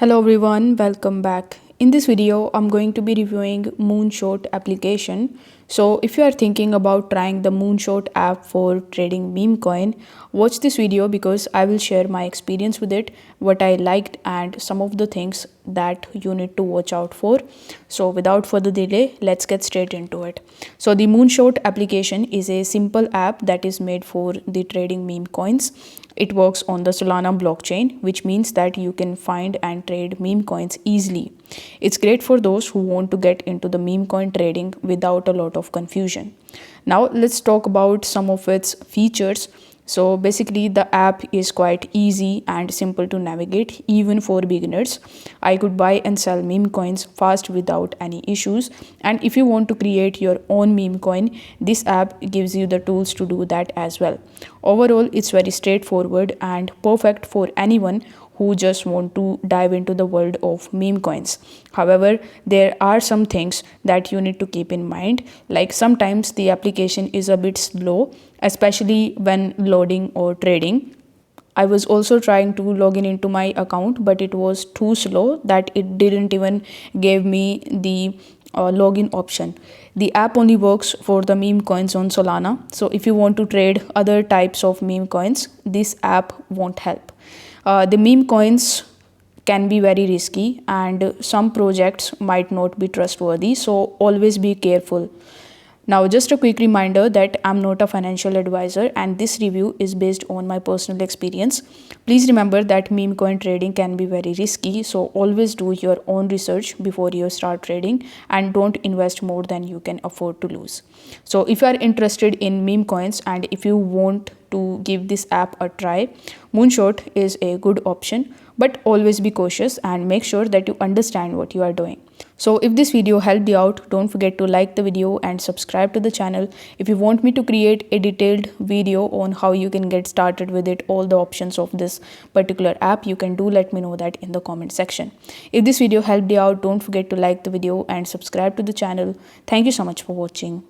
Hello everyone, welcome back. In this video, I'm going to be reviewing Moonshot application. So if you are thinking about trying the Moonshot app for trading meme coin, watch this video because I will share my experience with it, what I liked and some of the things that you need to watch out for. So without further delay, let's get straight into it. So the Moonshot application is a simple app that is made for the trading meme coins. It works on the Solana blockchain, which means that you can find and trade meme coins easily. It's great for those who want to get into the meme coin trading without a lot of confusion. Now, let's talk about some of its features. So basically the app is quite easy and simple to navigate even for beginners. I could buy and sell meme coins fast without any issues, and if you want to create your own meme coin, this app gives you the tools to do that as well. Overall, it's very straightforward and perfect for anyone who just want to dive into the world of meme coins. However, there are some things that you need to keep in mind, like sometimes the application is a bit slow, especially when loading or trading. I was also trying to log in into my account, but it was too slow that it didn't even give me the login option. The app only works for the meme coins on Solana. So if you want to trade other types of meme coins, this app won't help. The meme coins can be very risky and some projects might not be trustworthy, so always be careful. Now, just a quick reminder that I'm not a financial advisor and this review is based on my personal experience. Please remember that meme coin trading can be very risky, so always do your own research before you start trading and don't invest more than you can afford to lose. So, if you are interested in meme coins and if you want to give this app a try, Moonshot is a good option, but always be cautious and make sure that you understand what you are doing. So if this video helped you out, don't forget to like the video and subscribe to the channel. If you want me to create a detailed video on how you can get started with it, all the options of this particular app, you can let me know that in the comment section. If this video helped you out, don't forget to like the video and subscribe to the channel. Thank you so much for watching.